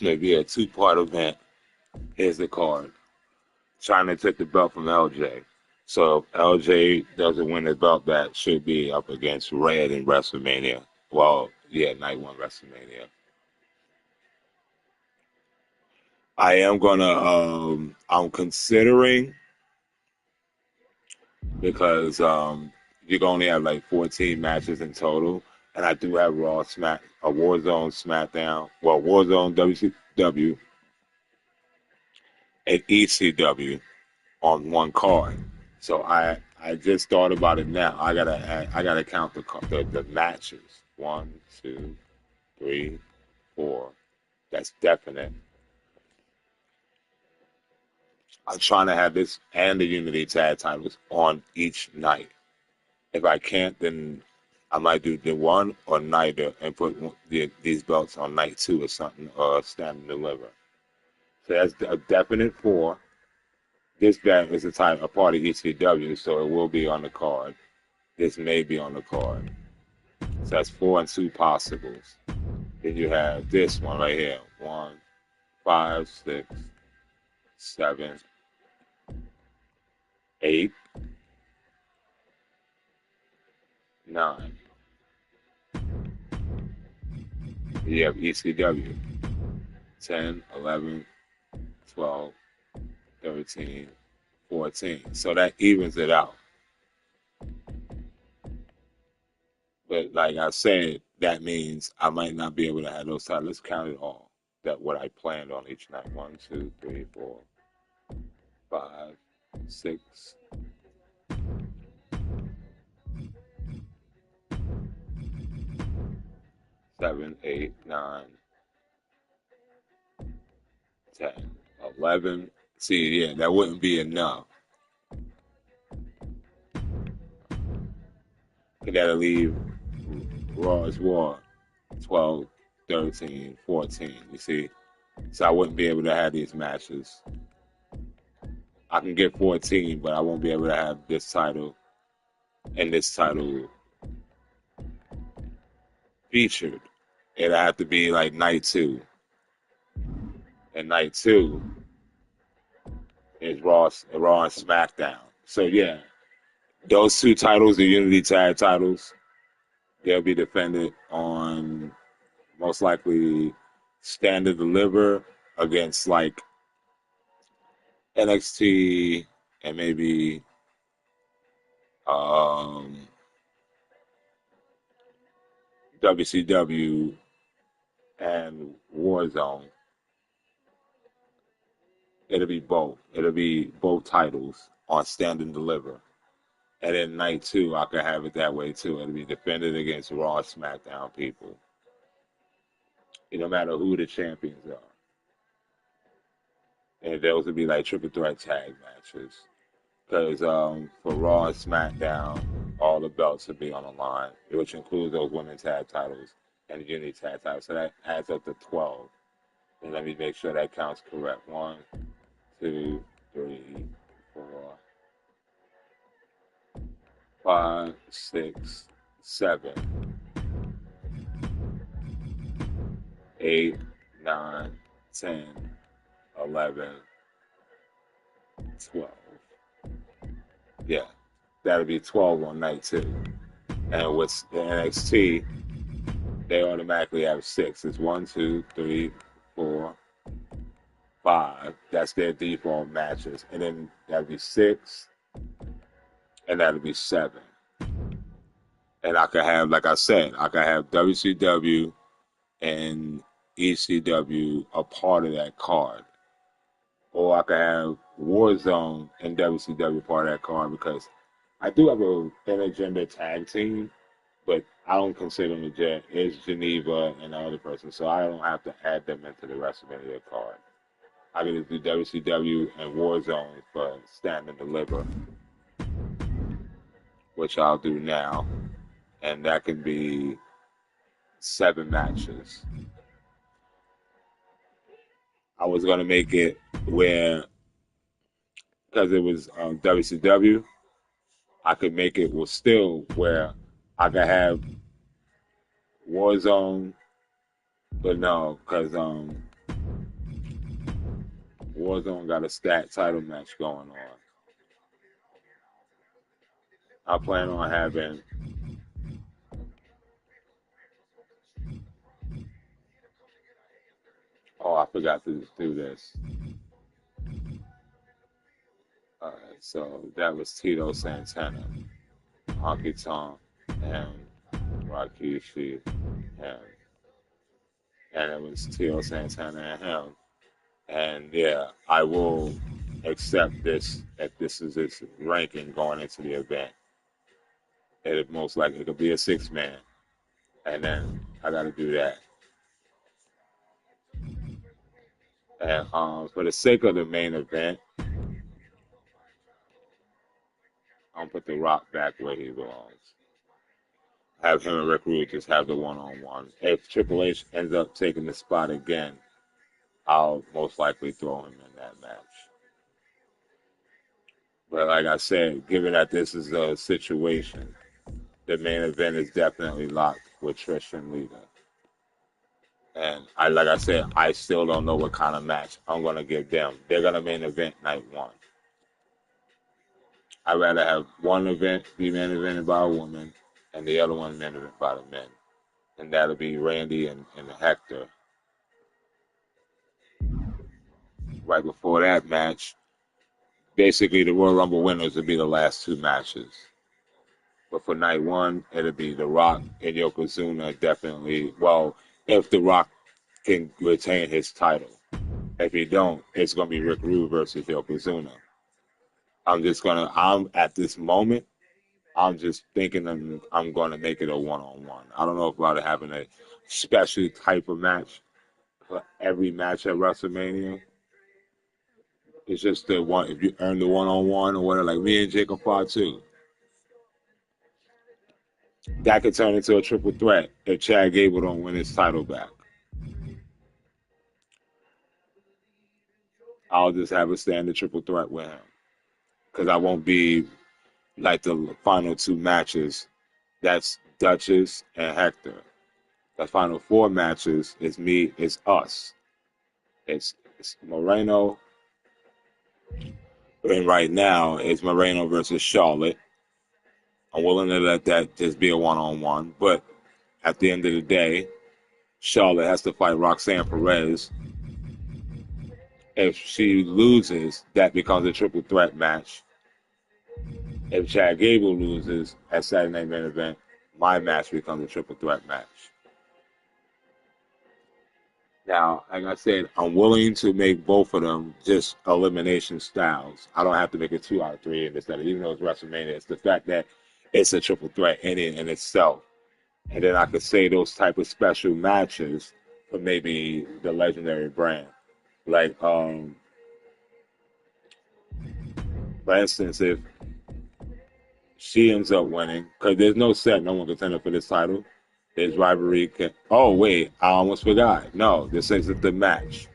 maybe a two-part event. Here's the card. China took the belt from LJ. So if LJ doesn't win the belt, that should be up against Red in WrestleMania. Well, yeah, night one WrestleMania. I'm considering because you can only have like 14 matches in total, and I do have a Warzone SmackDown, well, Warzone WCW and ECW on one card. So I just thought about it now. I gotta count the matches. One, two, three, four. That's definite. I'm trying to have this and the Unity Tag titles on each night. If I can't, then I might do the one or neither and put these belts on night two or something, or stand and deliver. So that's a definite four. This belt is a part of ECW, so it will be on the card. This may be on the card. So that's four and two possibles. Then you have this one right here. 1, 5, 6, 7, 8, 9. You have ECW. 10, 11, 12, 13, 14. So that evens it out. But like I said, that means I might not be able to have those titles. Let's count it all. That what I planned on each night. 1, 2, 3, 4, 5, 6, 7, 8, 9, 10, 11. See, yeah, that wouldn't be enough. You gotta leave Raw as War 12, 13, 14. You see? So I wouldn't be able to have these matches. I can get 14, but I won't be able to have this title and this title featured. It'll have to be like night two. And night two is Raw and SmackDown. So yeah, those two titles, the Unity Tag titles, they'll be defended on most likely Stand and Deliver against like NXT and maybe um, WCW and Warzone. It'll be both. It'll be both titles on Stand and Deliver. And then night two, I could have it that way too. It'll be defended against Raw and SmackDown people. No matter who the champions are. And those would be like triple threat tag matches. Because for Raw and SmackDown, all the belts would be on the line, which includes those women's tag titles and the Unity tag titles. So that adds up to 12. And let me make sure that counts correct. 1, 2, 3, 4, 5, 6, 7, 8, 9, 10, 11, 12. Yeah, that'll be 12 on night two. And with the NXT, they automatically have 6. It's 1, 2, 3, 4, 5. That's their default matches. And then that'll be 6, and that'll be 7. And I could have, like I said, I could have WCW and ECW a part of that card. Or I could have Warzone and WCW part of that card because I do have a intergender tag team, but I don't consider them legit. It's Geneva and the other person, so I don't have to add them into the WrestleMania card. I can just do WCW and Warzone for Stand and Deliver, which I'll do now, and that can be 7 matches. I was gonna make it where, because it was WCW, I could make it still where I could have Warzone, but no, because Warzone got a stat title match going on. I plan on having I forgot to do this. All right, so that was Tito Santana, Honky Tonk, and Rikishi, and it was Tito Santana and him. And yeah, I will accept this if this is its ranking going into the event. It most likely could be a 6-man, and then I got to do that. And for the sake of the main event, I'm gonna put The Rock back where he belongs. Have him and Rick Rude just have the one-on-one. If Triple H ends up taking the spot again, I'll most likely throw him in that match. But like I said, given that this is a situation, the main event is definitely locked with Trish and Lita. And like I said, I still don't know what kind of match I'm gonna give them. They're gonna main event night one. I'd rather have one event be main evented by a woman and the other one main evented by the men. And that'll be Randy and Hector. Right before that match, basically the Royal Rumble winners would be the last 2 matches. But for night one, it'll be The Rock and Yokozuna definitely. Well, if The Rock can retain his title. If he don't, it's going to be Rick Rude versus Yokozuna. I'm at this moment, I'm just thinking I'm going to make it a one-on-one. I don't know about having a special type of match for every match at WrestleMania. It's just the one, if you earn the one-on-one or whatever, like me and Jacob Fatu. That could turn into a triple threat if Chad Gable don't win his title back. I'll just have a standard triple threat with him. Because I won't be like the final 2 matches. That's Duchess and Hector. The final 4 matches is me, it's us. It's Moreno. And right now, it's Moreno versus Charlotte. I'm willing to let that just be a one-on-one. But at the end of the day, Charlotte has to fight Roxanne Perez. If she loses, that becomes a triple threat match. If Chad Gable loses at Saturday Night Main Event, my match becomes a triple threat match. Now, like I said, I'm willing to make both of them just elimination styles. I don't have to make it 2 out of 3 and this, that, even though it's WrestleMania. It's the fact that it's a triple threat in itself. And then I could say those type of special matches for maybe the legendary brand. Like, for instance, if she ends up winning, because there's no set, no one contender for this title. There's rivalry. Oh, wait, I almost forgot. No, this isn't the match.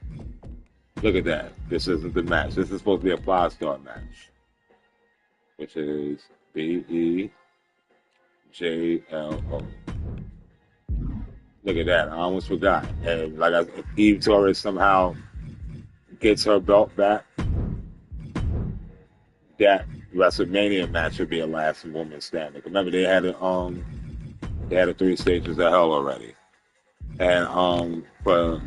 Look at that. This isn't the match. This is supposed to be a 5-star match, which is BEJLO. Look at that. I almost forgot. And if Eve Torres somehow gets her belt back, that WrestleMania match would be a last woman standing. Remember, they had a 3 stages of hell already. And for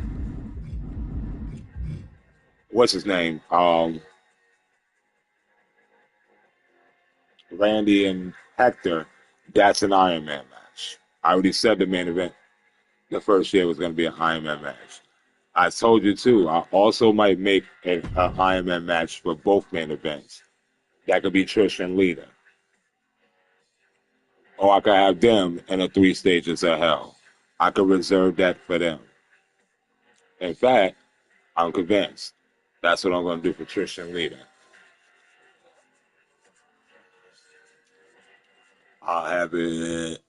what's his name? Randy and Hector, that's an Iron Man match. I already said the main event the first year was going to be an Iron Man match. I told you too, I also might make an Iron Man match for both main events. That could be Trish and Lita. Or I could have them in a 3 stages of hell. I could reserve that for them. In fact, I'm convinced that's what I'm going to do for Trish and Lita. I'll have it.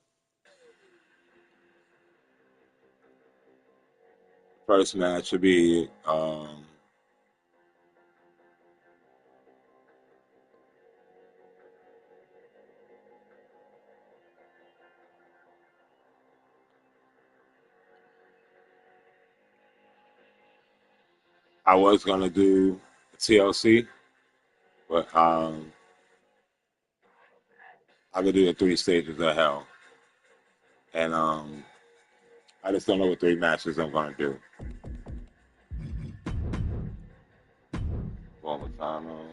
First match would be I was gonna do TLC, but I could do the 3 stages of hell, and I just don't know what 3 matches I'm gonna do. Volcano.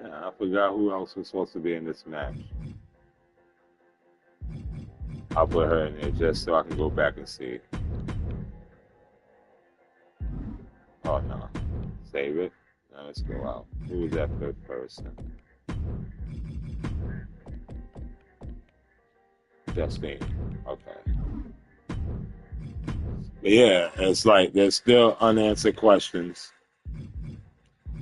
I forgot who else was supposed to be in this match. I'll put her in there just so I can go back and see. Oh no. Save it. Now let's go out. Who was that third person? Justine. Okay. But yeah, it's like there's still unanswered questions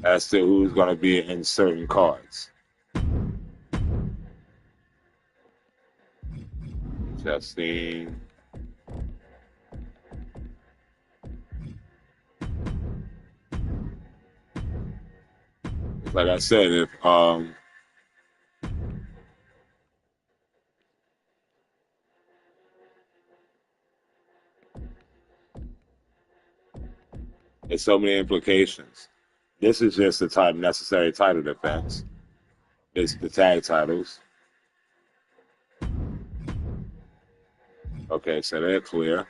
as to who's going to be in certain cards. Justine. Like I said, if there's so many implications. This is just the necessary title defense. It's the tag titles. Okay, so they're clear.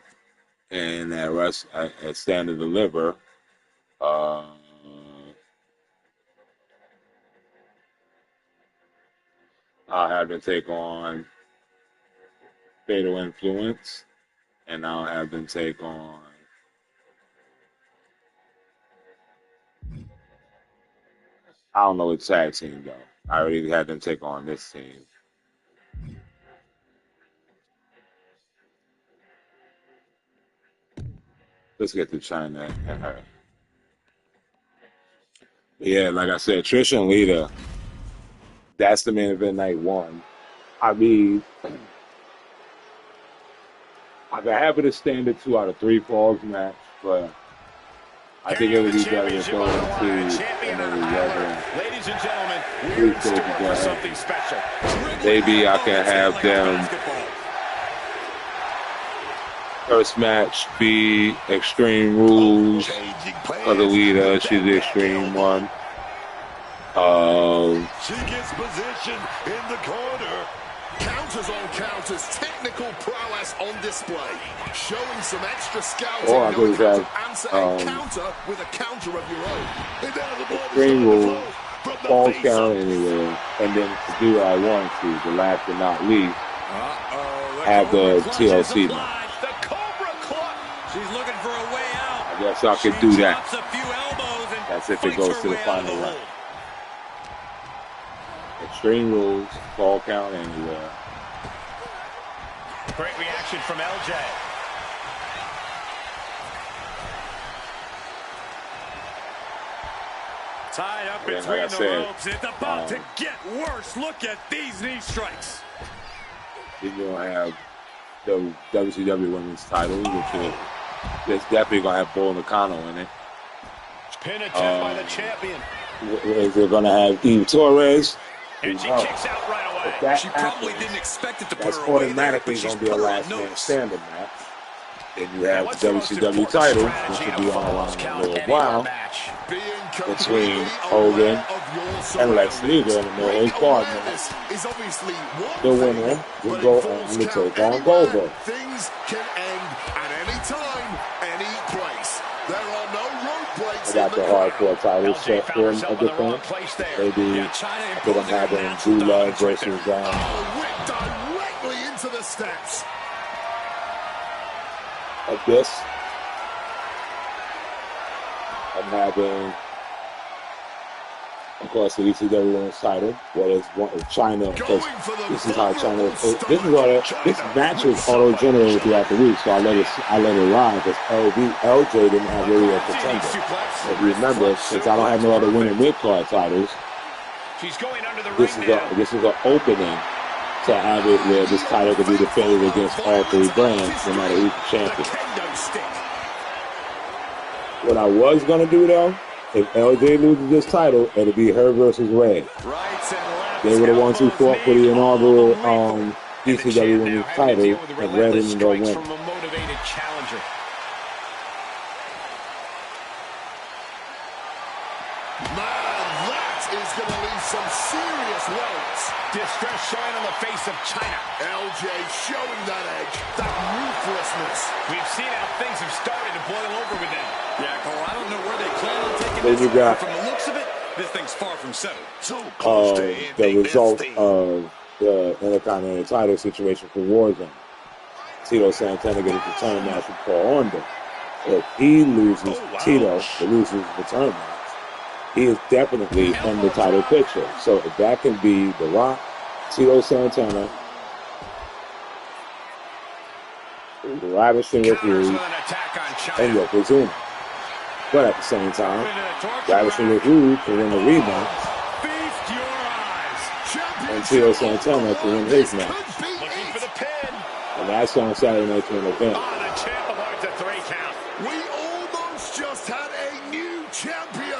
And at Rush, at Stand and Deliver, I'll have them take on Fatal Influence, and I'll have them take on I don't know which tag team though. I already had them take on this team. Let's get to China and her. Yeah, like I said, Trish and Lita, that's the main event night 1. I mean, I'd be happy to stand a 2 out of 3 falls match, but I think it would be better to go into an 11. Ladies and gentlemen, we're in store for something special. Maybe I can have them first match be Extreme Rules for the leader. She's the Extreme one. She gets position in the corner. Counters on counters, technical prowess on display, showing some extra scouting. Or I could have answer a counter with a counter of your own. Extreme Rules, falls count anywhere, and then to do what I want to, the last but not least, have the TLC match. She's looking for a way out. I guess I could do that. That's if it goes to the final round. Extreme Rules, fall count anywhere. Great reaction from LJ. Tied up between the ropes. It's about to get worse. Look at these knee strikes. You're going to have the WCW Women's title, which is definitely going to have Bull Nakano in it. Pin attempt by the champion. Is it going to have Eve Torres? And she kicks out right away. She probably didn't expect it to put her away. That's automatically going to be a last man standing match. Then you have the WCW title, which will be on the line in a little while, between Hogan and Lex Luger in the Middle East match. The winner will go on to take on Goldberg. Things can end at any time, any place. There are no roadblocks. I got the hardcore title set for him a defense. Maybe put him having Drew Love versus went directly into the steps. Like this. I'm having, of course, the ECW Women's title. Well, it's China, because this is how China. This match is auto-generated throughout the week, so I let it ride because LJ didn't have really a contender. If you remember, since I don't have no other winning mid-card titles, this is an opening to have it where this title could be defended against all three brands, no matter who's the champion. What I was gonna do though, if LJ loses this title, it'll be her versus Red. They were the ones who fought for the inaugural ECW Women's title, and Red ended up winning. Going to leave some serious welts. Distress showing on the face of China. LJ showing that edge, that ruthlessness. We've seen how things have started to boil over with them. Yeah, Cole, I don't know where they plan on taking this. From the looks of it, this thing's far from settled. The result of the Intercontinental title situation for Warzone. Tito Santana getting the return match with Paul Orndorff. If he loses, Tito loses the return match, he is definitely in the title picture. So if that can be The Rock, Tito Santana, Ravishing Rick Rude, and Yokozuna. But at the same time, Ravishing Rick Rude can win the rematch, and Tito Santana can win his match. And that's on Saturday Night's Main Event.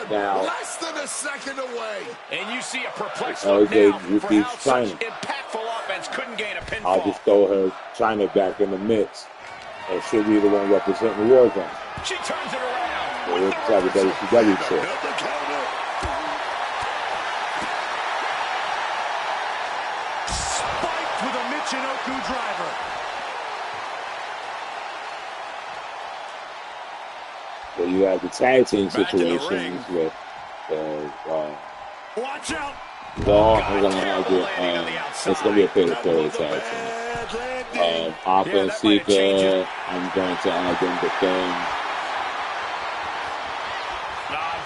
Now, less than a second away. And you see a perplexed LJ beats China. Impactful offense couldn't gain a pinfall. I'll just throw her China back in the mix, and she'll be the one representing the Warzone. She turns it around. So we'll have a WCW show. Spiked with a Michinoku driver. So you have the tag team situations with watch out. I'm gonna have it's gonna be a fatal tag team. Alpha and Sika, I'm going to add them defend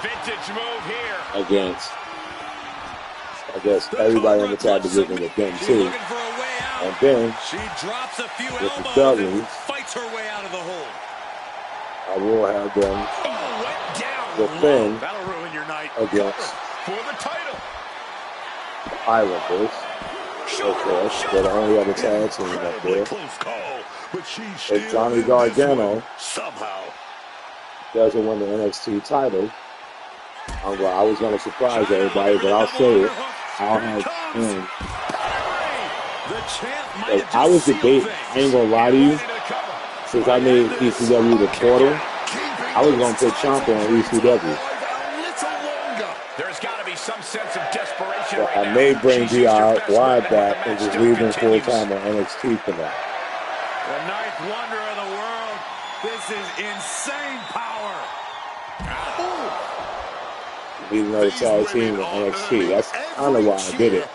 vintage move here against, I guess, everybody in the tag division with them too. And then she drops a few with the Dudleys, fights her way out of the hole. I will have them defend against for the title. Islanders, of course. They're the only other tag team up there. If Johnny Gargano doesn't win the NXT title, I was going to surprise everybody, but I'll say it. I'll have him. If I was debating, I ain't going to lie to you, since I made ECW the portal, I was going to put Ciampa on ECW. There's got to be some sense of desperation right now. I may bring DIY back and just leave him full time on NXT for that. The ninth wonder of the world. This is insane power. Leave another tag team with NXT. That's kind of why I did it.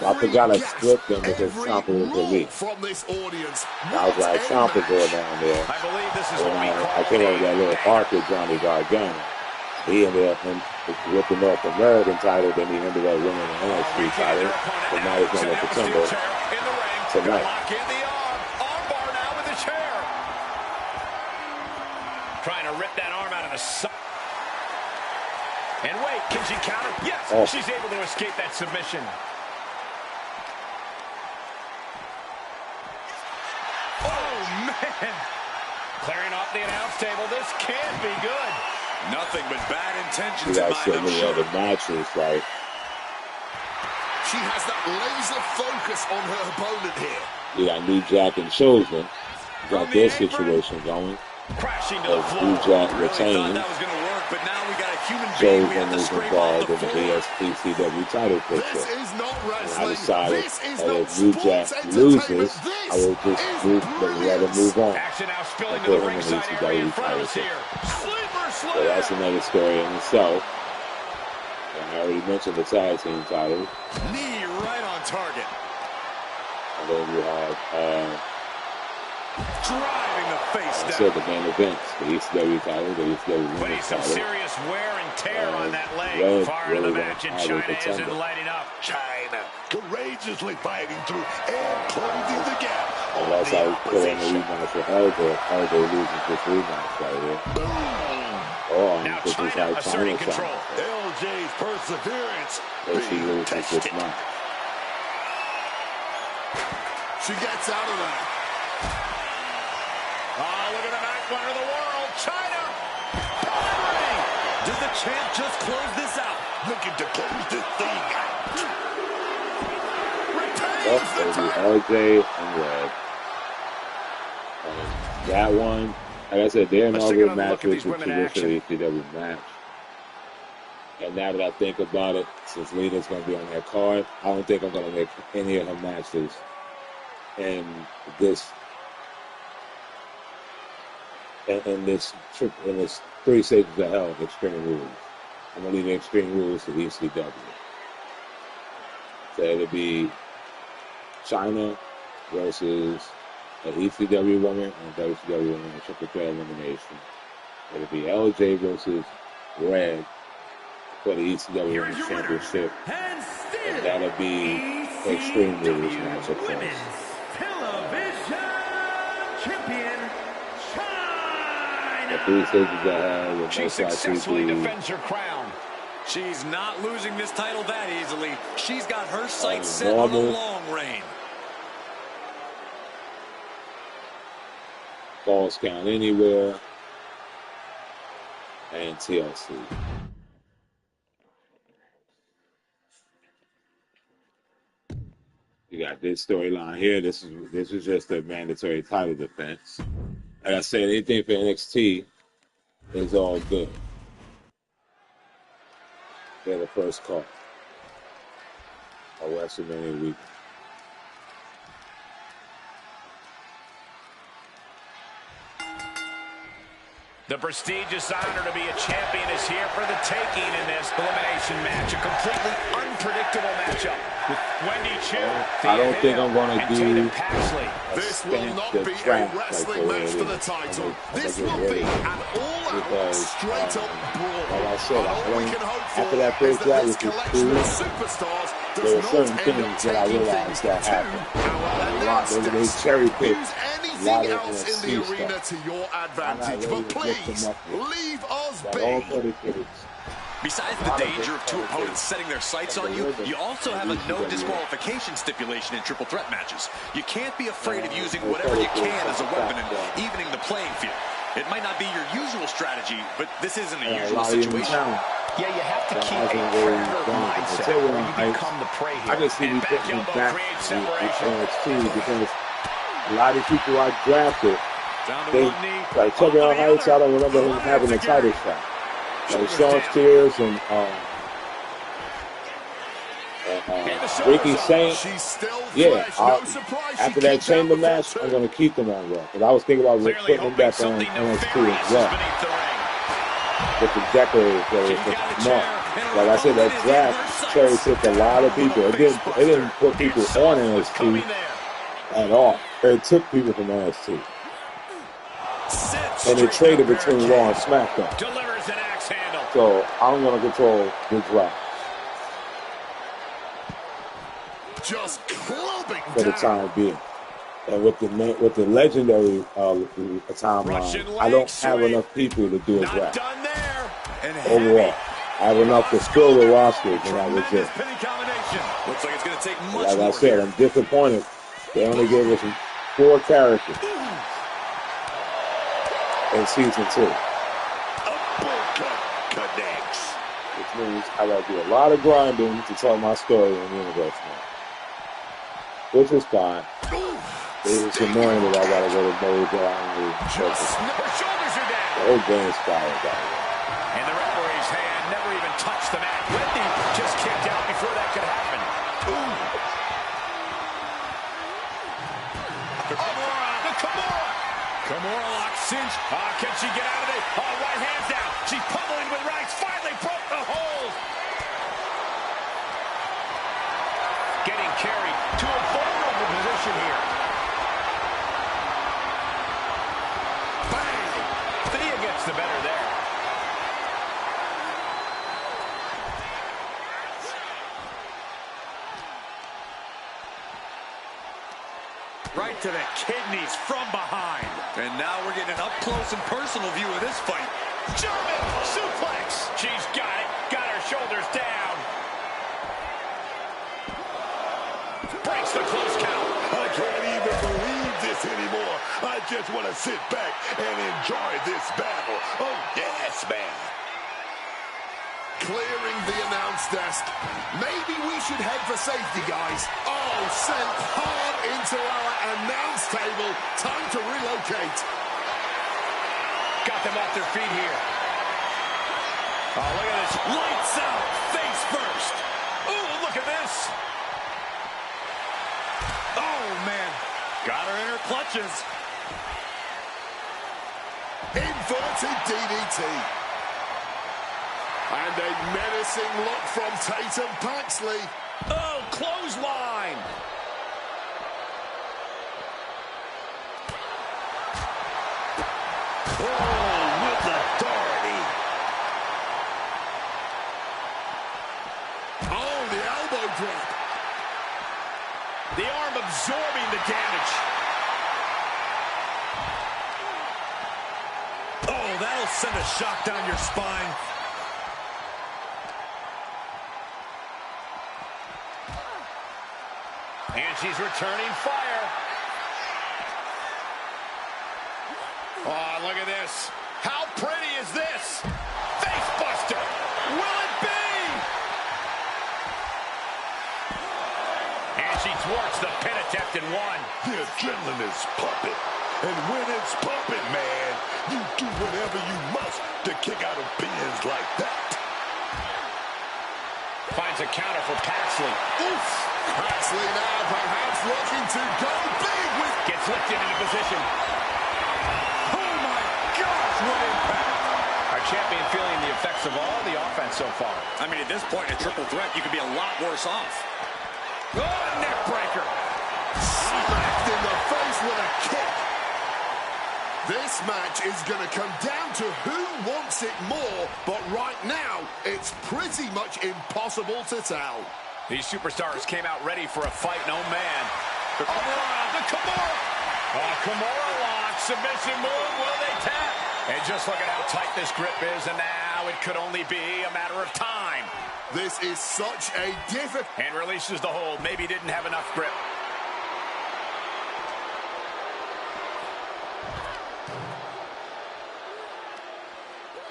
I forgot I split them because Ciampa was the lead. I was like, Ciampa going down there. I came up with that little arc with Johnny Gargano. He ended up with the North American title, then he ended up winning the NXT title. So now he's going to contender tonight. Trying to rip that arm out of the sun. And wait, can she counter? Yes, she's able to escape that submission. Oh, man. Clearing off the announce table. This can't be good. Nothing but bad intentions. You got so many other matches, like. She has that laser focus on her opponent here. You got New Jack and Chosen. You got their situation going. Crashing to the floor. New Jack retained. That was going to work, but now we got a human being we have to scrape off the floor. Chosen is involved in the ECW title picture. This is not wrestling. I decided that if New Jack loses, I will just let him move on. Action now spilling to the ringside area in front of us here. So that's another story in itself. And I already mentioned the tag team title. Knee right on target. And then you have Driving the face down. I said the main events, the ECW title, the ECW But Women's he's some title. serious wear and tear on that leg. Red Far really into the won't match, and have a China contender. isn't lighting up. China courageously fighting through and closing the gap on Unless the I put in a opposition. rematch with LJ, LJ loses this rematch right here. Or Now this is China how asserting China control. LJ's perseverance if she being loses this tested. match. She gets out of that. Oh, look at the ninth wonder of the world. China! Delivering! Did the champ just close this out? Looking to close this thing out. Oh, Retains the it'll be title. LJ and Red. And that one, like I said, their Let's take inaugural another match look at was these the women in action. traditional ECW match. And now that I think about it, since Lita's going to be on that card, I don't think I'm going to make any of her matches in this in this 3 stages of hell Extreme Rules. I'm going to leave the Extreme Rules to ECW. So it'll be China versus an ECW woman and WCW woman in triple threat elimination. It'll be LJ versus Red for the ECW Women's Championship. And that'll be Extreme Rules match, of course. Television champion, The China. 3 stages of hell will She most likely successfully be defends her crown. She's not losing this title that easily. She's got her sights set on a normal long reign. Falls Count Anywhere and TLC. You got this storyline here. This is just a mandatory title defense. Like I said, anything for NXT is all good. They're the first call of WrestleMania week. The prestigious honor to be a champion is here for the taking in this elimination match. A completely unpredictable matchup with Wendy Chu. I don't think I'm going to do This will not be a wrestling match for the title. This will be an all-out, straight-up brawl. Like I said, All we can hope for after that is first that round this with collection the of two, superstars there does were not certain end up things that I taking realized things that to happened. our A lot, they announcers. cherry picked Use a lot anything of else in the NXT arena stuff. to your I'm not advantage, ready but to lift please them up yet. leave us That all for be. the kids. Besides the danger of two opponents setting their sights on you, you also have a no disqualification stipulation in triple threat matches. You can't be afraid of using whatever you can as a weapon and evening the playing field. It might not be your usual strategy, but this isn't a usual situation. Yeah, you have to That keep a hasn't really predator done it. mindset Until or when you become the prey I here. can see me And back putting them elbow back creates in separation. NXT because a lot of people I drafted, Down to they one knee. like Kevin Heights. I don't remember him having a title shot. Like Sean Spears and Ricky Saint. She's still Yeah, fresh. No surprise she after that kicked out chamber before match, two. I'm going to keep them on Raw. Because I was thinking about Clearly putting them hoping back on something NXT nefarious as is well. beneath the ring. With the decorators that was smart. Like I said, that draft cherry picked a lot of people. It didn't put people on NXT at all. It took people from NXT. And it traded between Raw and SmackDown. Delivers an axe handle. So I'm going to control the draft Just clubbing for the time being. And with the legendary timeline, I don't have enough people to do a draft. Done there. And Overall, I have enough to fill the rosters, and that was it. Looks like it's going to take much Like I more said, here. I'm disappointed. They only gave us 4 characters in season 2, connects. which means I got to do a lot of grinding to tell my story in the universe now, which is fine. It's annoying that I got to go to Mojo. Her shoulders are down. The whole game's fired out. And the referee's hand never even touched the mat. Wendy just kicked out before that could happen. Kimura lock cinch. Can she get out of it? Right hands down. She's pummeling with rights. Finally broke the hold. Getting carried to a vulnerable position here. Right to the kidneys from behind. And now we're getting an up-close and personal view of this fight. German suplex. She's got it. Got her shoulders down. Breaks the close count. I can't even believe this anymore. I just want to sit back and enjoy this battle. Oh, yes, man. Clearing the announce desk. Maybe we should head for safety, guys. Oh, sent hard into our announce table. Time to relocate. Got them off their feet here. Oh, look at this. Lights out. Face first. Ooh, look at this. Oh, man. Got her in her clutches. Inverted DDT. And a menacing look from Tatum Paxley. Oh, clothesline. Oh, with authority. Oh, the elbow drop. The arm absorbing the damage. Oh, that'll send a shock down your spine. And she's returning fire. Oh, look at this. How pretty is this? Face buster. Will it be? And she thwarts the pin attempt in one. The adrenaline is pumping. And when it's pumping, man, you do whatever you must to kick out of pins like that. Finds a counter for Paxley. Oof! Paxley now perhaps looking to go big with... Gets lifted into position. Oh, my gosh, what impact. Our champion feeling the effects of all the offense so far. I mean, at this point, a triple threat, you could be a lot worse off. Oh, neck breaker. Smacked in the face with a kick. This match is going to come down to who wants it more, but right now, it's pretty much impossible to tell. These superstars came out ready for a fight, no man. The Kimura. Oh, Kimura lock. Submission move. Will they tap? And just look at how tight this grip is, and now it could only be a matter of time. This is such a difficult... And releases the hold. Maybe didn't have enough grip.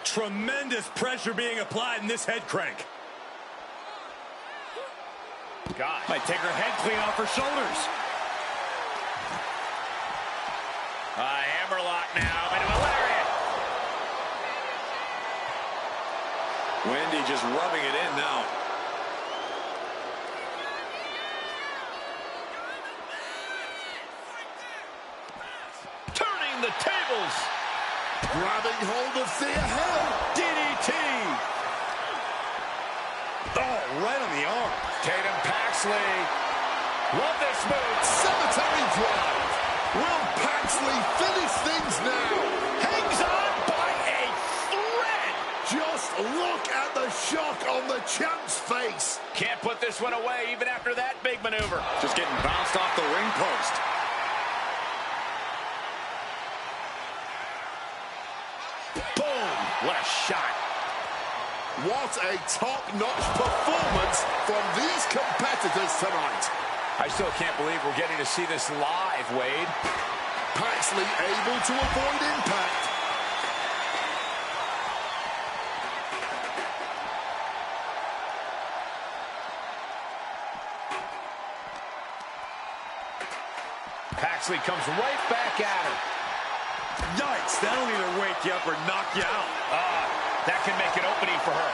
Tremendous pressure being applied in this head crank. God. Might take her head clean off her shoulders. Hammerlock now into a lariat. Wendy just rubbing it in now. Turning the tables. Grabbing hold of Thea Hill. DDT. Oh, right on the arm. Tatum Paxley. Love this move. Cemetery drive. Will Paxley finish things now? Hangs on by a thread. Just look at the shock on the champ's face. Can't put this one away even after that big maneuver. Just getting bounced off the ring post. Boom. What a shot. What a top-notch performance from these competitors tonight. I still can't believe we're getting to see this live, Wade. Paxley able to avoid impact. Paxley comes right back at her. Yikes, that'll either wake you up or knock you out. That can make an opening for her.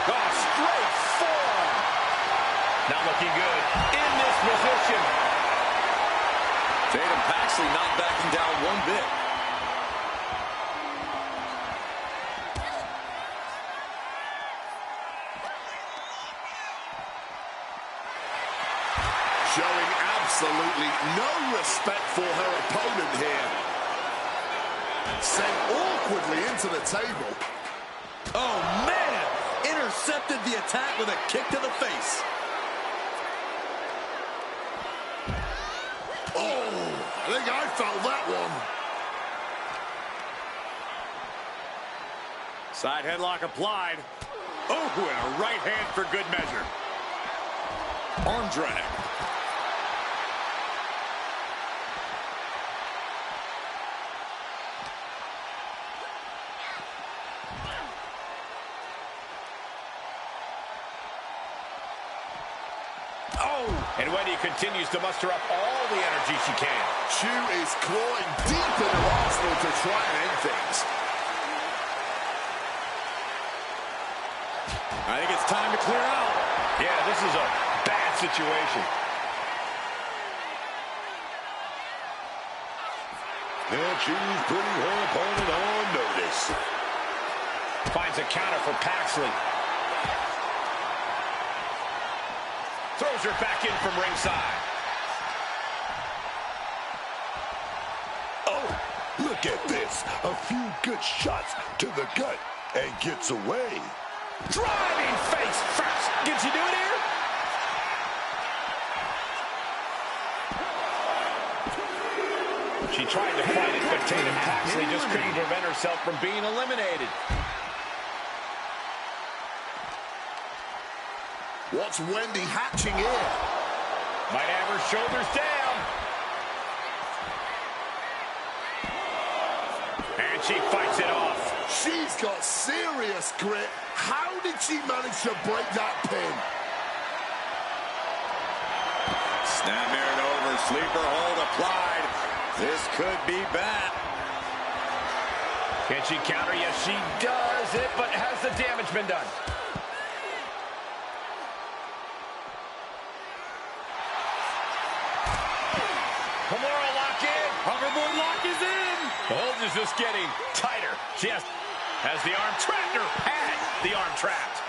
Oh, straight forearm. Not looking good in this position. Tatum Paxley not backing down one bit. Showing absolutely no respect for her opponent here. Sent awkwardly into the table. Oh, man! Inner intercepted the attack with a kick to the face. Oh, I think I felt that one. Side headlock applied. Oh, and a right hand for good measure. Arm drag. And Wendy continues to muster up all the energy she can. Chu is clawing deep in her arsenal to try and end things. I think it's time to clear out. Yeah, this is a bad situation. And she's putting her opponent on notice. Finds a counter for Paxley. Throws her back in from ringside. Oh, look at this. A few good shots to the gut and gets away. Driving face first. Can she do it here? She tried to fight it, but Tatum Paxley just couldn't prevent herself from being eliminated. What's Wendy hatching here? Might have her shoulders down. And she fights it off. She's got serious grit. How did she manage to break that pin? Snap mirrored over, sleeper hold applied. This could be bad. Can she counter? Yes, she does it, but has the damage been done? Kimura lock in. Hoverboard lock is in. The hold is just getting tighter. She has the arm trapped, or had the arm trapped.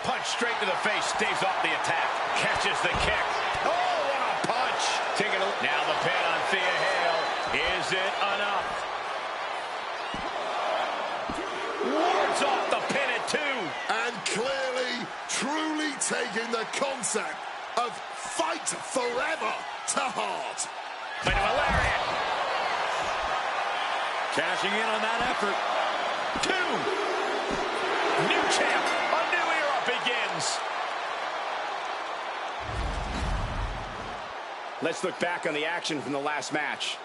Punch straight to the face, staves off the attack. Catches the kick. Oh, what a punch. Taking a now the pin on Thea Hale. Is it enough? Wards off the pin at 2. And clearly, truly taking the concept of fight forever to heart. Into a lariat. Cashing in on that effort. 2. New champ. A new era begins. Let's look back on the action from the last match.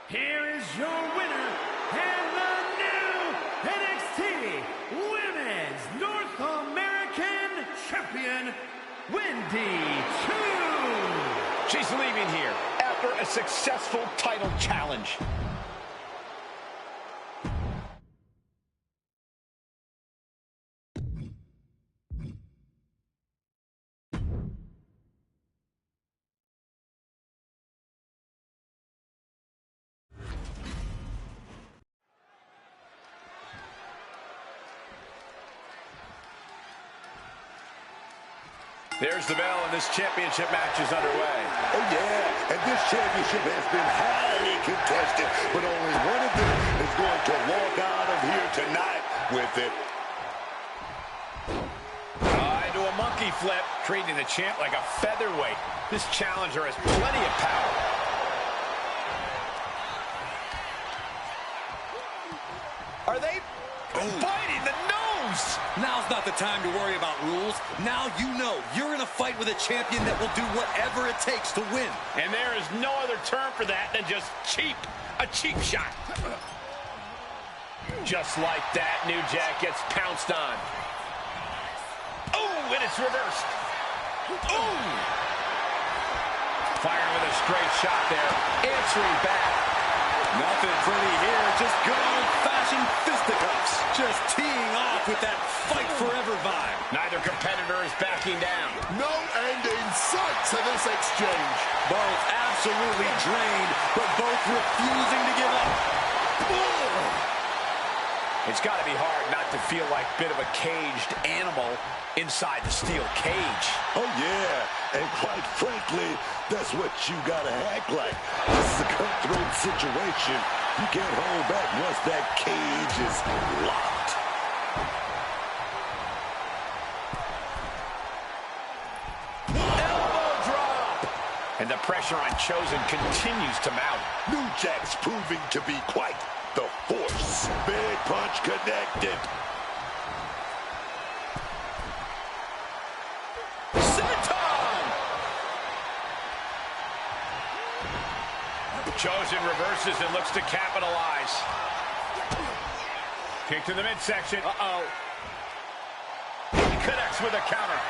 Here is your winner and the new NXT Women's North American Champion, Wendy Chu. She's leaving here after a successful title challenge. There's the bell, and this championship match is underway. Oh, yeah, and this championship has been highly contested, but only one of them is going to walk out of here tonight with it. Into a monkey flip, treating the champ like a featherweight. This challenger has plenty of power. Are they biting the nose? Now's not the time to worry about rules. Now you know you're in a fight with a champion that will do whatever it takes to win. And there is no other term for that than just cheap. A cheap shot. Just like that, New Jack gets pounced on. Oh, and it's reversed. Ooh! Firing with a straight shot there. Answering back. Nothing pretty here, just good old-fashioned fisticuffs. Just teeing off with that fight forever vibe. Neither competitor is backing down. No end in sight to this exchange. Both absolutely drained, but both refusing to give up. It's got to be hard not to feel like a bit of a caged animal inside the steel cage. Oh, yeah. And quite frankly, that's what you got to act like. This is a cutthroat situation. You can't hold back once that cage is locked. Elbow drop! And the pressure on Chosen continues to mount. New Jack's proving to be quite the force. Big punch connected. Senton! Chosen reverses and looks to capitalize. Kick to the midsection. Uh-oh. He connects with a counter.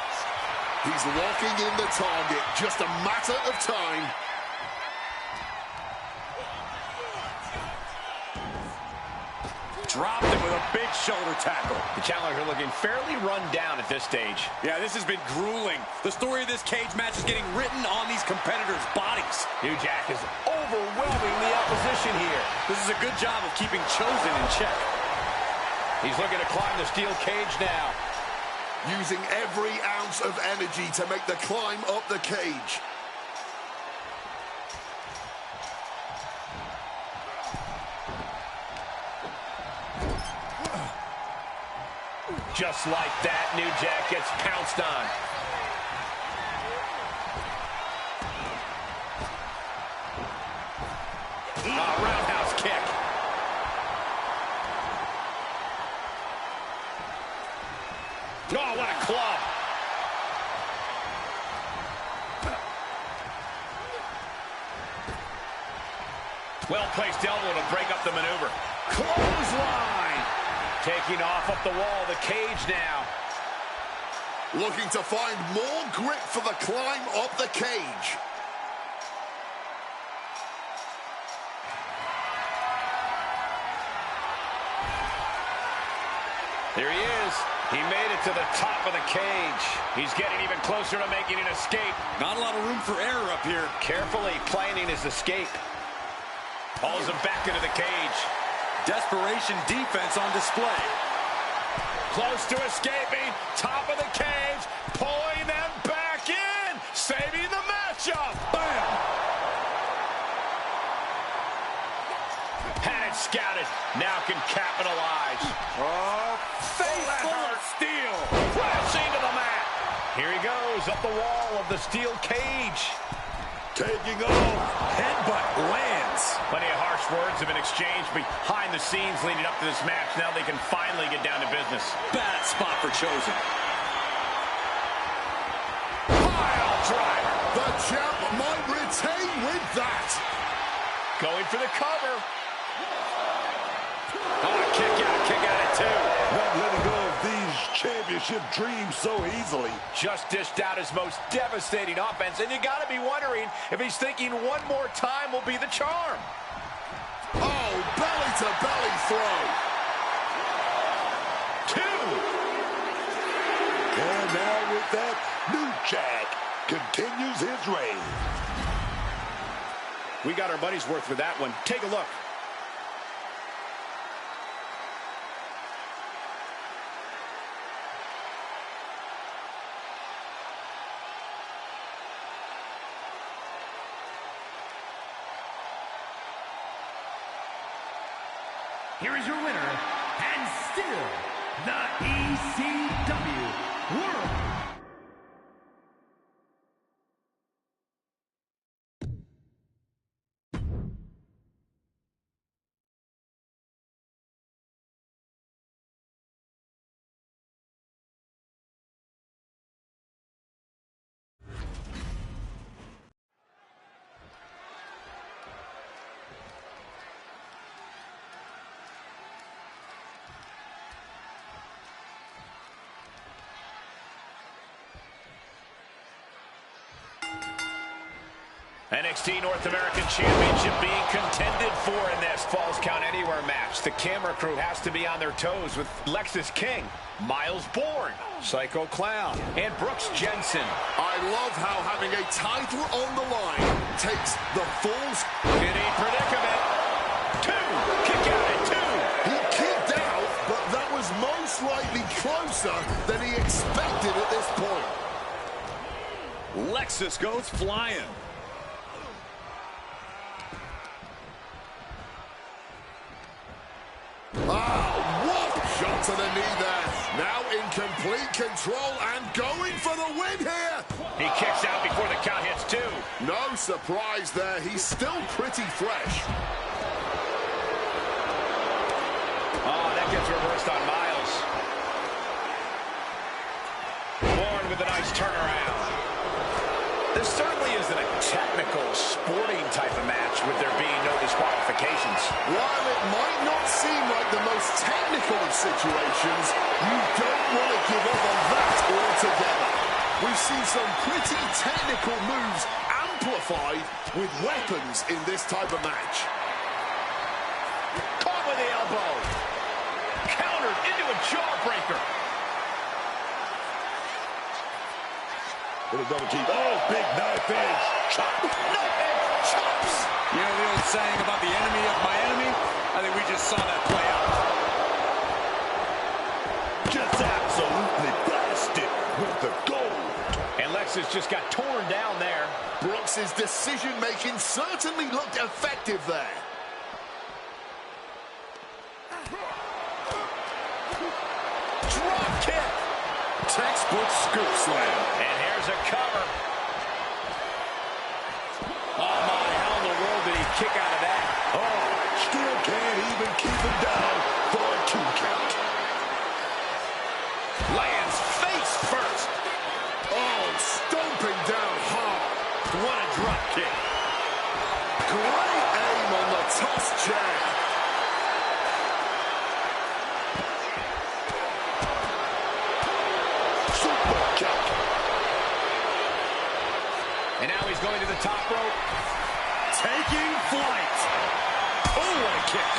He's locking in the target. Just a matter of time. Dropped him with a big shoulder tackle. The challenger looking fairly run down at this stage. Yeah, this has been grueling. The story of this cage match is getting written on these competitors' bodies. New Jack is overwhelming the opposition here. This is a good job of keeping Chosen in check. He's looking to climb the steel cage now. Using every ounce of energy to make the climb up the cage. Just like that, New Jack gets pounced on. Roundhouse kick. Oh, what a club. Well-placed elbow to break up the maneuver. Clothesline. Taking off up the wall, the cage now. Looking to find more grip for the climb up the cage. There he is. He made it to the top of the cage. He's getting even closer to making an escape. Not a lot of room for error up here. Carefully planning his escape. Hauls him back into the cage. Desperation defense on display. Close to escaping. Top of the cage. Pulling them back in. Saving the matchup. Bam! Had it scouted. Now can capitalize. Oh, face full of steel. Crashing to the mat. Here he goes up the wall of the steel cage. Taking off. Headbutt lands. Plenty of harsh words have been exchanged behind the scenes leading up to this match. Now they can finally get down to business. Bad spot for Chosen. Pile driver. The champ might retain with that. Going for the cover. Oh, kick out it too. Not letting go of these championship dreams so easily. Just dished out his most devastating offense, and you got to be wondering if he's thinking one more time will be the charm. Oh, belly-to-belly throw. 2. And now with that, New Jack continues his reign. We got our money's worth with that one. Take a look. Here is your winner, and still the ECW World NXT North American Championship being contended for in this Falls Count Anywhere match. The camera crew has to be on their toes with Lexis King, Miles Bourne, Psycho Clown, and Brooks Jensen. I love how having a title on the line takes the Falls In a predicament. Kick out at 2. He kicked out, but that was most likely closer than he expected at this point. Lexis goes flying. What shot to the knee there. Now in complete control and going for the win here. He kicks out before the count hits 2. No surprise there. He's still pretty fresh. Oh, that gets reversed on Miles. Bourne with a nice turnaround. This certainly isn't a technical, sporting type of match with there being no disqualifications. While it might not seem like the most technical of situations, you don't want to give up on that altogether. We've seen some pretty technical moves amplified with weapons in this type of match. Caught with the elbow. Countered into a jawbreaker. Little double team. Oh, big knife edge. Chop. Knife edge chops. You know the old saying about the enemy of my enemy? I think we just saw that play out. Just absolutely blasted with the gold. And Lexis just got torn down there. Brooks' decision-making certainly looked effective there. Drop kick. Textbook scoop slam. And here's a cover. Oh, my, how in the world did he kick out of that? Oh, still can't even keep him down for a 2 count. Lands face first. Oh, stomping down hard. What a drop kick. Great aim on the toss chair. Super kick. And now he's going to the top rope. Taking flight. Oh, what a kick.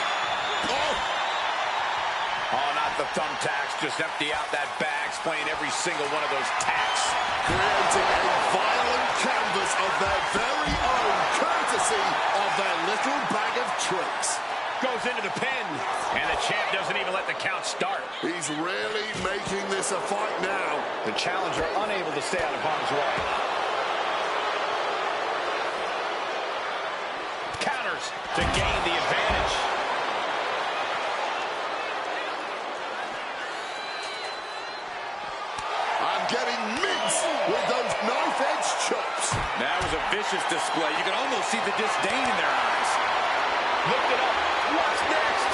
Oh, not the thumbtacks. Just empty out that bag, playing every single one of those tacks. Creating a violent canvas of their very own, courtesy of their little bag of tricks. Goes into the pin, and the champ doesn't even let the count start. He's really making this a fight now. The challenger unable to stay out of harm's way. Counters to gain the advantage. I'm getting minced with those knife-edge chops. That was a vicious display. You can almost see the disdain in their eyes. Lift it up. What's next?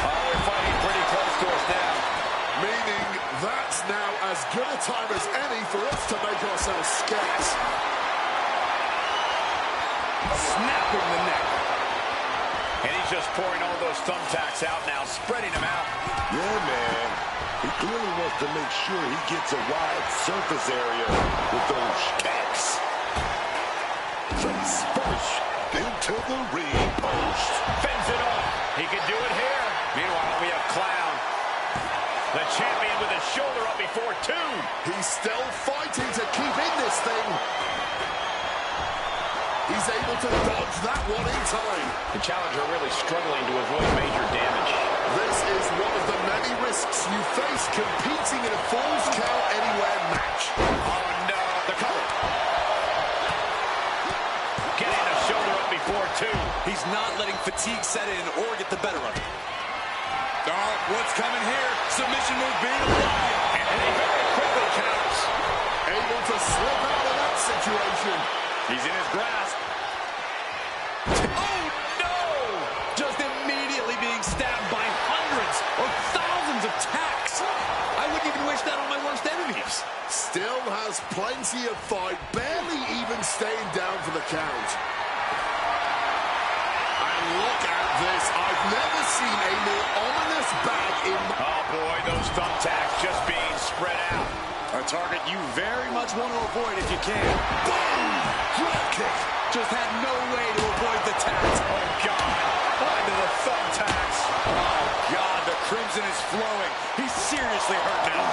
Oh, they're fighting pretty close to us now. Meaning that's now as good a time as any for us to make ourselves scarce. Snapping the neck. And he's just pouring all those thumbtacks out now, spreading them out. Yeah, man. He clearly wants to make sure he gets a wide surface area with those kicks. Face first into the ring post. Fends it off. He can do it here. Meanwhile, we have Clown. The champion with his shoulder up before 2. He's still fighting to keep in this thing. He's able to dodge that one in time. The challenger really struggling to avoid major damage. This is one of the many risks you face competing in a Falls Count Anywhere match. Oh, no. The cover. Getting the shoulder up before 2. He's not letting fatigue set in or get the better of him. Oh, what's coming here? Submission move being applied. And he very quickly counters. Able to slip out of that situation. He's in his grasp. Oh, no! Just immediately being stabbed by hundreds or thousands of tacks. I wouldn't even wish that on my worst enemies. Still has plenty of fight, barely even staying down for the count. And look at this. I've never seen a more ominous bag in... Oh, boy, those thumbtacks just being spread out. Our target you very much want to avoid if you can. Boom! Drop kick. Just had no way to avoid the tax. Oh, God. Onto the thumbtacks. Oh, God, the crimson is flowing. He's seriously hurt now.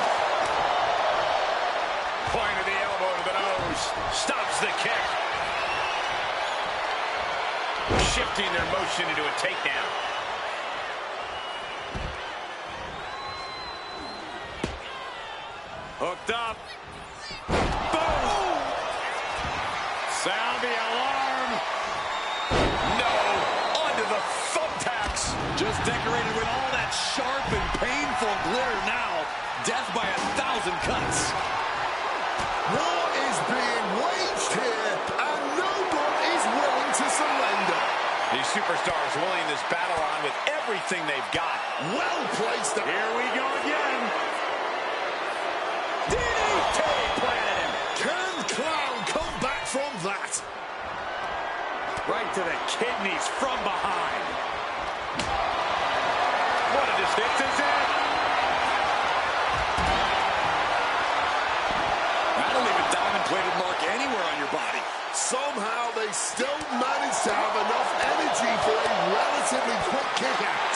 Point of the elbow to the nose. Stops the kick. Shifting their motion into a takedown. Hooked up. Boom! Sound the alarm. No! Onto the thumbtacks. Just decorated with all that sharp and painful glitter now. Death by 1,000 cuts. War is being waged here, and no one is willing to surrender. These superstars willing this battle on with everything they've got. Well placed. Here we go again. DDT planted him. Can Clown come back from that? Right to the kidneys from behind. What a distance is it? That'll leave a diamond-plated mark anywhere on your body. Somehow they still manage to have enough energy for a relatively quick kick out.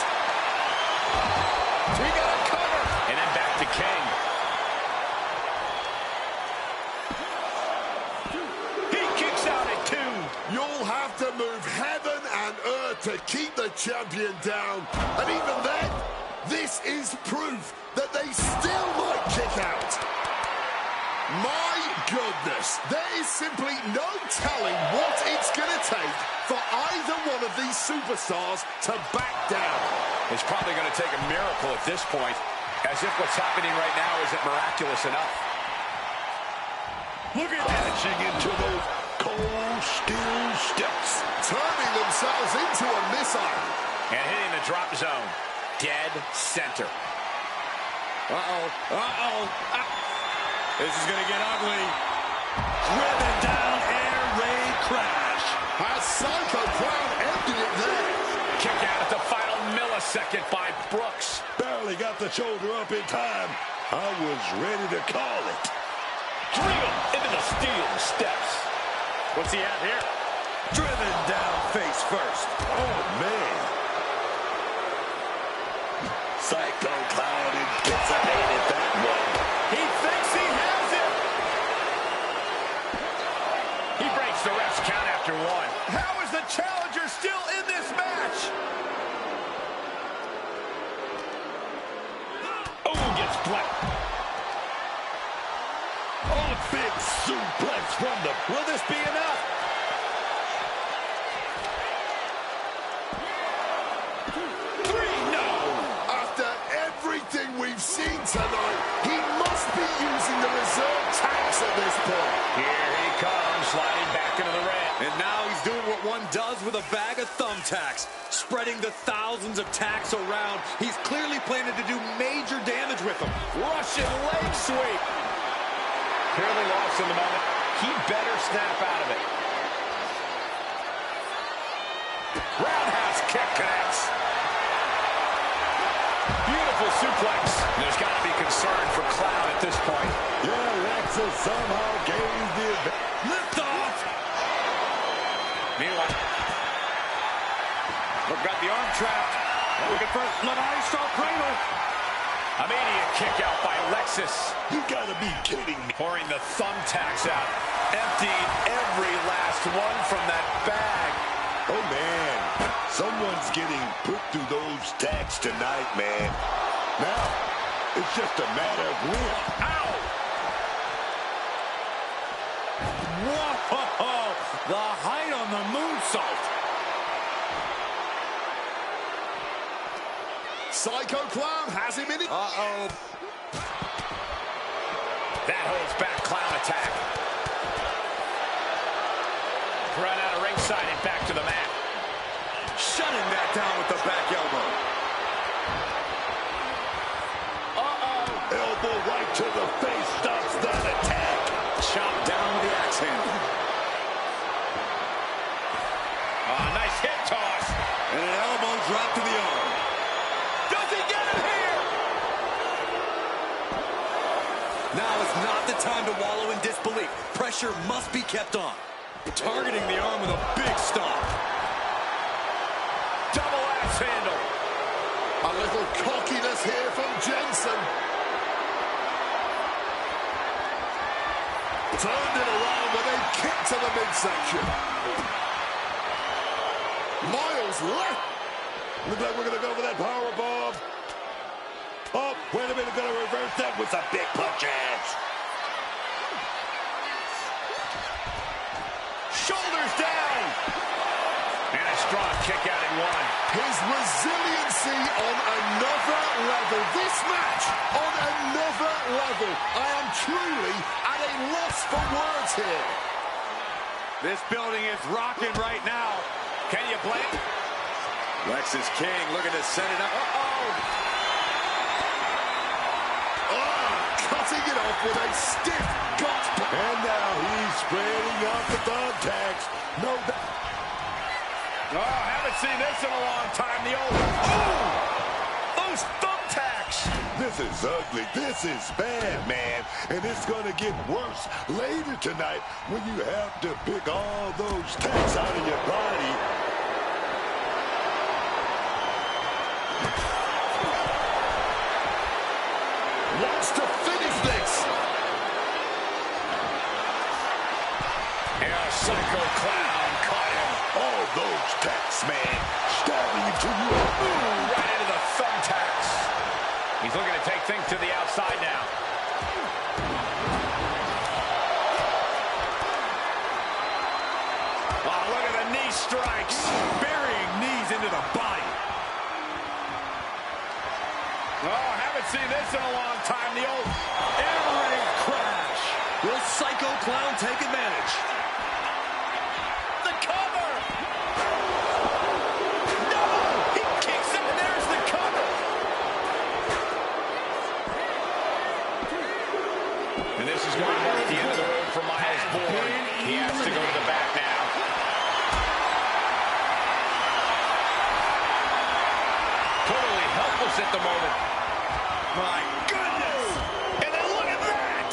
He got a cover. And then back to King. He kicks out at 2. You'll have to move heaven and earth to keep the champion down. And even then, this is proof that they still might kick out. My goodness, there is simply no telling what it's going to take for either one of these superstars to back down. It's probably going to take a miracle at this point, as if what's happening right now isn't miraculous enough. Look at dashing into those cold steel steps. Turning themselves into a missile. And hitting the drop zone. Dead center. This is going to get ugly. Driven down, air raid crash. Has Psycho Clown ended it there? Kick out at the final millisecond by Brooks. Barely got the shoulder up in time. I was ready to call it. Driven into the steel steps. What's he at here? Driven down face first. Oh, man. Psycho Clown anticipated that one. He thinks he has it. He breaks the ref's count after 1. How is the challenger still in this match? Oh, gets blacked. Oh, big suplex from the... Will this be enough? Everything we've seen tonight, he must be using the reserve tax at this point. Here he comes, sliding back into the red. And now he's doing what one does with a bag of thumbtacks, spreading the thousands of tacks around. He's clearly planning to do major damage with them. Russian leg sweep. Clearly lost in the moment. He better snap out of it. Roundhouse kick connects. Beautiful suplex. There's got to be concern for Clown at this point. Yeah, Alexa somehow gained the Lift off. Meanwhile, Look, got the arm trapped. Looking for Levaiso Cradle. immediate kick out by Lexus. You gotta be kidding me. Pouring the thumbtacks out. Emptying every last one from that bag. Oh, man. Someone's getting put through those tacks tonight, man. Now, it's just a matter of when. Ow! Whoa! The height on the moonsault. Psycho Clown has him in it. Uh-oh. That holds back Clown attack. Run out of ringside and back to the mat. Shutting that down with the back elbow. Elbow right to the face stops that attack. Chop down with the axe handle. Nice hip toss. And an elbow drop to the arm. Does he get it here? Now is not the time to wallow in disbelief. Pressure must be kept on. Targeting the arm with a big stomp. Double axe handle. A little cockiness here from Jensen. Turned it around with a kick to the midsection. Miles left. Looks like we're going to go for that power bomb. Oh, wait a minute, going to reverse that with some big punches. Shoulders down. And a strong kick out in one. His resiliency on another level. This match on another level. I am truly at a loss for words here. This building is rocking right now. Can you blink? Lexus King looking to set it up. Cutting it off with a stiff gut. And now he's spreading out the thumbtacks. No doubt. Oh, haven't seen this in a long time. The old... those thumbtacks. This is ugly. This is bad, man. And it's going to get worse later tonight when you have to pick all those tacks out of your body. Wants to finish this. And a psycho clown caught him. All those tacks, man, stabbing you to you. Right into the thumbtacks. He's looking to take things to the outside now. Oh, look at the knee strikes. Burying knees into the body. Oh, haven't seen this in a long time. The old... Air-ring crash. Will Psycho Clown take advantage? The cover! No! He kicks him, and there's the cover! And this is going to mark the end of the road for Miles Bourne. He has to go to the back now. Totally helpless at the moment. My goodness! And then look at that!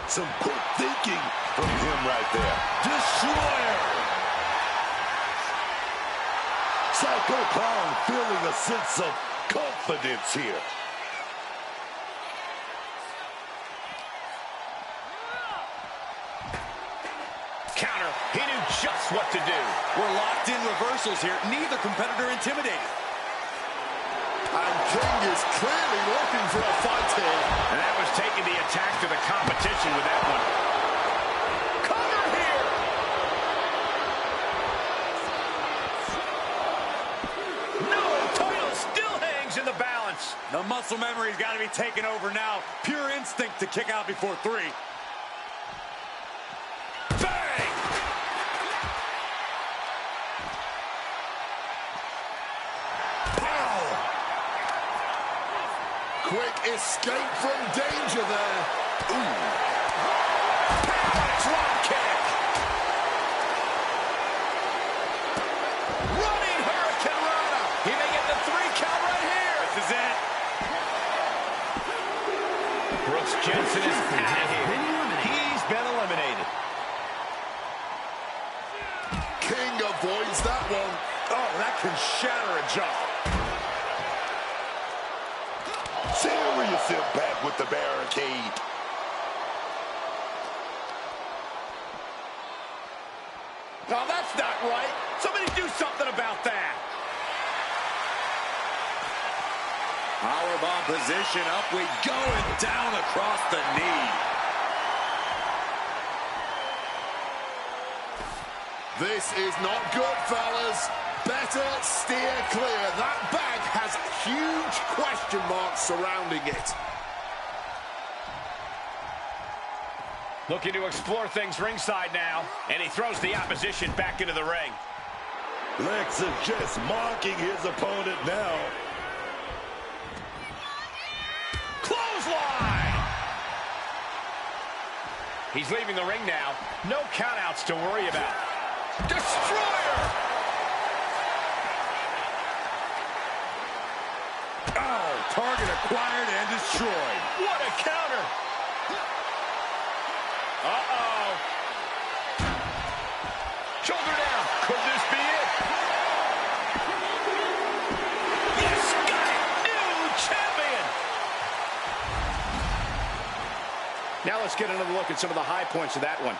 Some quick thinking from him right there. Destroyer! Psycho Clown feeling a sense of confidence here. Counter. He knew just what to do. We're locked in reversals here. Neither competitor intimidated. And King is clearly looking for a fight here. And that was taking the attack to the competition with that one. Cover here! No! Title still hangs in the balance. The muscle memory's got to be taken over now. Pure instinct to kick out before 3. Bang! Quick escape from danger there. Drop kick! Running Hurricane Rana! He may get the 3 count right here! This is it. Brooks Jensen is out of here. He's been eliminated. King avoids that one. Oh, that can shatter a jaw. Serious impact with the barricade. No, that's not right. Somebody do something about that. Powerbomb position, up we go, and down across the knee. This is not good, fellas. Better steer clear. That bag has huge question marks surrounding it. Looking to explore things ringside now, and he throws the opposition back into the ring. Lex is just mocking his opponent now. Clothesline! He's leaving the ring now. No countouts to worry about. Destroyer! destroyed. What a counter. Uh-oh. Shoulder down. Could this be it? Yes, got it. New champion. Now let's get another look at some of the high points of that one.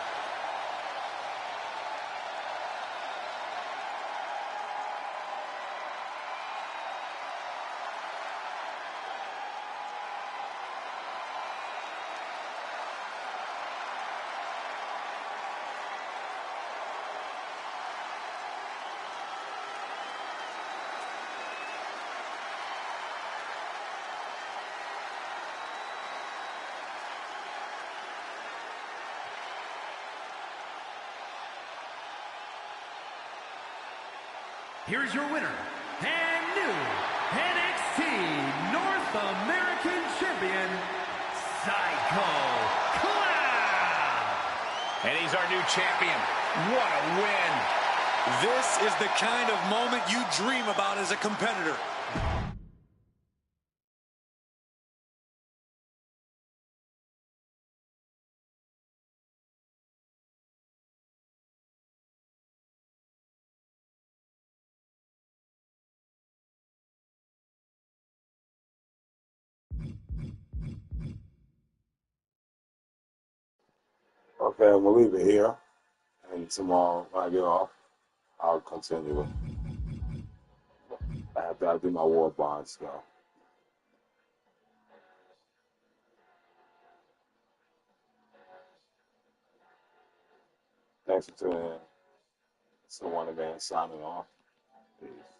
Here's your winner, and new NXT North American Champion, Psycho Clown. And he's our new champion. What a win. This is the kind of moment you dream about as a competitor. Okay, I'm gonna leave it here, and tomorrow when I get off, I'll continue it. After I do my war bonds, though. Thanks for tuning in. It's the Wonder Man signing off. Peace.